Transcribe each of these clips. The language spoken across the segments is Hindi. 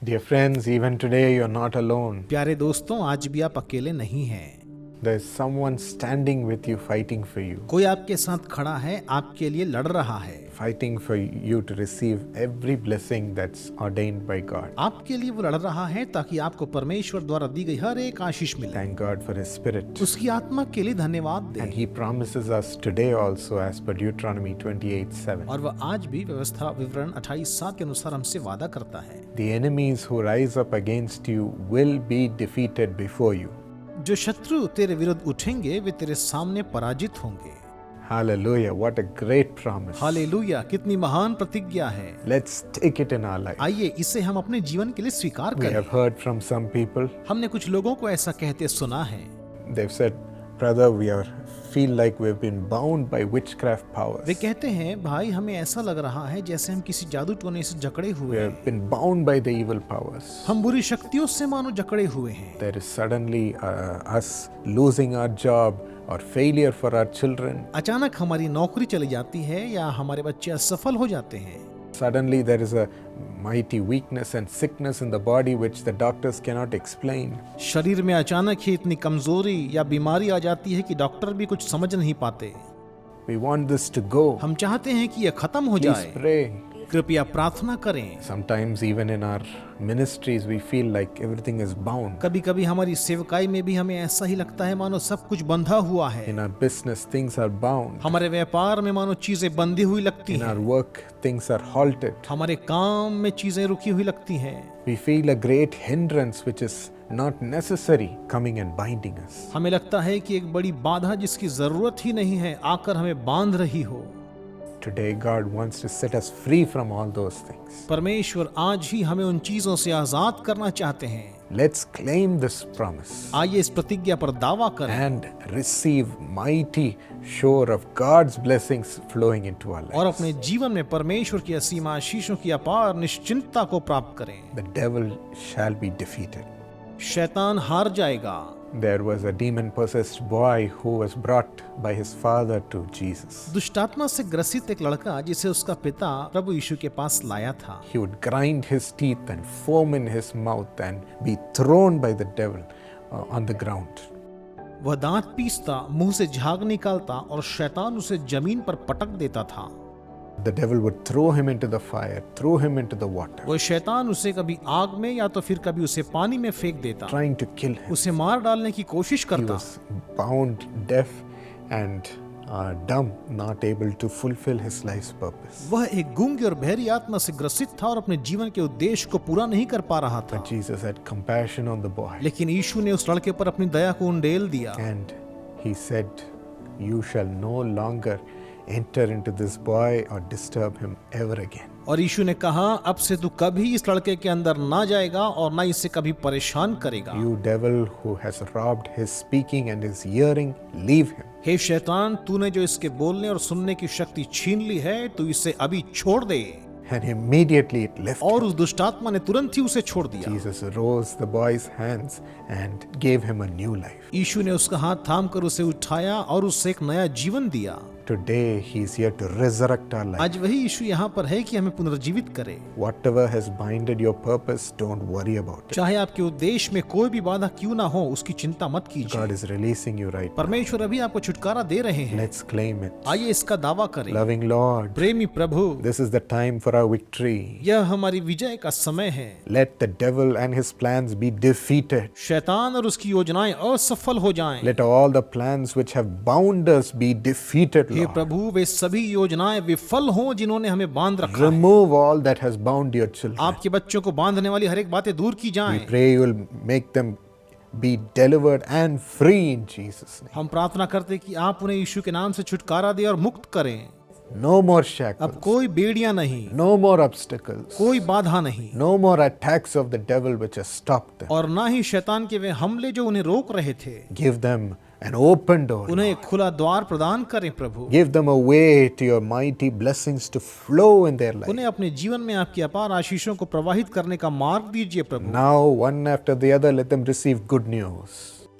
Dear friends, even today you're not alone. प्यारे दोस्तों, आज भी आप अकेले नहीं हैं। There's someone standing with you, fighting for you, कोई आपके साथ खड़ा है, आपके लिए लड़ रहा है, fighting for you to receive every blessing that's ordained by God. आपके लिए वो लड़ रहा है ताकि आपको परमेश्वर द्वारा दी गई हर एक आशीष मिले। Thank God for His Spirit. उसकी आत्मा के लिए धन्यवाद And दें। He promises us today also, as per Deuteronomy 28:7. और वह आज भी व्यवस्था विवरण 28:7 के अनुसार हमसे वादा करता है। The enemies who rise up against you will be defeated before you. जो शत्रु तेरे विरुद्ध उठेंगे वे तेरे सामने पराजित होंगे। Hallelujah, what a great promise. Hallelujah, कितनी महान प्रतिज्ञा है। Let's take it in our life. आइए इसे हम अपने जीवन के लिए स्वीकार We करें। have heard from some people, हमने कुछ लोगों को ऐसा कहते सुना है। they've said, brother, feel like we've been bound by witchcraft powers. वे कहते हैं, भाई हमें ऐसा लग रहा है जैसे हम किसी जादू टोने से जकड़े We हुए हैं। have been bound by the evil powers. हम बुरी शक्तियों से मानो जकड़े हुए हैं। There is suddenly us losing our job or failure for our children. अचानक हमारी नौकरी चली जाती है या हमारे बच्चे असफल हो जाते हैं। Suddenly there is a mighty weakness and sickness in the body which the doctors cannot explain. शरीर में अचानक ही इतनी कमजोरी या बीमारी आ जाती है कि डॉक्टर भी कुछ समझ नहीं पाते। We want this to go. हम चाहते हैं कि यह खत्म हो Please जाए। pray. कृपया प्रार्थना करें। Sometimes even in our ministries we feel like everything is bound. कभी कभी हमारी सेवकाई में भी हमें ऐसा ही लगता है मानो सब कुछ बंधा हुआ है। In our business things are bound. हमारे व्यापार में मानो चीजें बंधी हुई लगती In हैं। our work things are halted. हमारे काम में चीजें रुकी हुई लगती हैं। We feel a great hindrance which is not necessary coming and binding us. हमें लगता है कि एक बड़ी बाधा जिसकी जरूरत ही नहीं है आकर हमें बांध रही हो। Today God wants to set us free from all those things. परमेश्वर आज ही हमें उन चीजों से आजाद करना चाहते हैं। Let's claim this promise आइए इस प्रतिज्ञा पर दावा करें and receive mighty shore of God's blessings flowing into our और lives. अपने जीवन में परमेश्वर की असीम आशीषों की अपार निश्चिंतता को प्राप्त करें। The devil shall be defeated. शैतान हार जाएगा। There was a demon-possessed boy who was brought by his father to Jesus. दुष्टात्मा से ग्रसित एक लड़का जिसे उसका पिता प्रभु यीशु के पास लाया था। He would grind his teeth and foam in his mouth and be thrown by the devil on the ground. वह दांत पीसता, मुंह से झाग निकालता और शैतान उसे जमीन पर पटक देता था। The devil would throw him into the fire, throw him into the water, वह शैतान उसे कभी आग में या तो फिर कभी उसे पानी में फेंक देता, trying to kill him. उसे मार डालने की कोशिश He करता। was bound, deaf, and dumb, not able to fulfill his life's purpose. वह एक गूंगी और बहरी आत्मा से ग्रसित था और अपने जीवन के उद्देश्य को पूरा नहीं कर पा रहा था। But Jesus had compassion on the boy, लेकिन यीशु ने उस लड़के पर अपनी दया को उंडेल दिया and he said, "You shall no longer enter into this boy or disturb him ever again." और यीशु ने कहा, अब से तू कभी इस लड़के के अंदर ना जाएगा और ना इसे कभी परेशान करेगा। You devil who has robbed his speaking and his hearing, leave him. हे शैतान, तूने जो इसके बोलने और सुनने की शक्ति छीन ली है, तू इसे अभी छोड़ दे। And immediately it left और him. उस दुष्टात्मा ने तुरंत ही उसे छोड़ दिया। Jesus rose the boy's hands and gave him a new life. यीशु ने उसका हाथ थाम कर उसे उठाया और उससे एक नया जीवन दिया। Today he is here to resurrect our life. आज वही यीशु यहाँ पर है कि हमें पुनर्जीवित करे। Whatever has binded your purpose, don't worry about it. चाहे आपके उद्देश्य में कोई भी बाधा क्यों ना हो, उसकी चिंता मत कीजिए। God is releasing you right now. परमेश्वर अभी आपको छुटकारा दे रहे हैं। Let's claim it. आइए इसका दावा करें। Loving Lord, प्रेमी प्रभु, this is the time for our victory. यह हमारी विजय का समय है। Let the devil and his plans be defeated. शैतान और उसकी योजनाएं असफल हो जाएं। Let all the plans which have bound us be defeated, hey Lord. प्रभु, वे सभी योजनाएं विफल हों जिन्होंने हमें बांध रखा है। Remove all that has bound your children. आपके बच्चों को बांधने वाली हर एक बातें दूर की We जाएं। pray you will make them be delivered and free in Jesus' name. हम प्रार्थना करते हैं कि आप उन्हें यीशु के नाम से छुटकारा दें और मुक्त करें। No more अब shackles. कोई बेड़ियां नहीं, No more obstacles. कोई बाधा नहीं, No more attacks of the devil which has stopped them. और ना ही शैतान के वे हमले जो उन्हें रोक रहे थे। Give them an open door. उन्हें एक खुला द्वार प्रदान करें प्रभु। Give them a way to your mighty blessings to flow in their life. उन्हें अपने जीवन में आपकी अपार आशीषों को प्रवाहित करने का मार्ग दीजिए प्रभु। Now, one after the other, let them receive good news.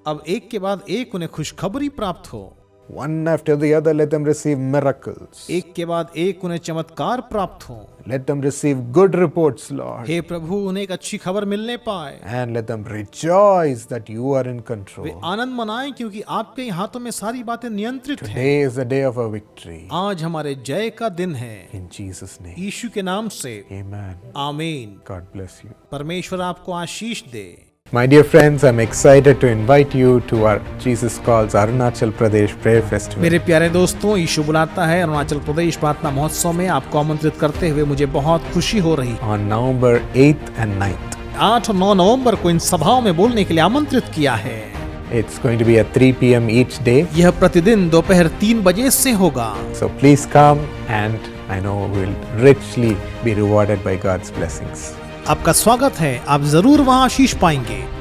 अब एक के बाद एक उन्हें खुशखबरी प्राप्त हो। One after the other, let them receive miracles. एक के बाद एक उन्हें चमत्कार प्राप्त हो। Let them receive good reports, Lord. हे प्रभु, उन्हें एक अच्छी खबर मिलने पाए। And let them rejoice that you are in way control. आनंद मनाएं क्योंकि आपके ही हाथों में सारी बातें नियंत्रित हैं। Today is the day of our victory. आज हमारे जय का दिन है। In Jesus' name. यीशु के नाम से Amen. आमीन। God bless you. परमेश्वर आपको आशीष दे। My dear friends, I'm excited to invite you to our Jesus Calls Arunachal Pradesh Prayer Festival. मेरे प्यारे दोस्तों, यीशु बुलाता है अरुणाचल प्रदेश प्रार्थना महोत्सव में आपको आमंत्रित करते हुए मुझे बहुत खुशी हो रही। On November 8th and 9th. 8 और 9 नवंबर को इन सभाओं में बोलने के लिए आमंत्रित किया है। It's going to be at 3 p.m. each day. यह प्रतिदिन दोपहर 3 बजे से होगा। So please come, and I know we'll richly be rewarded by God's blessings. आपका स्वागत है, आप जरूर वहां आशीष पाएंगे।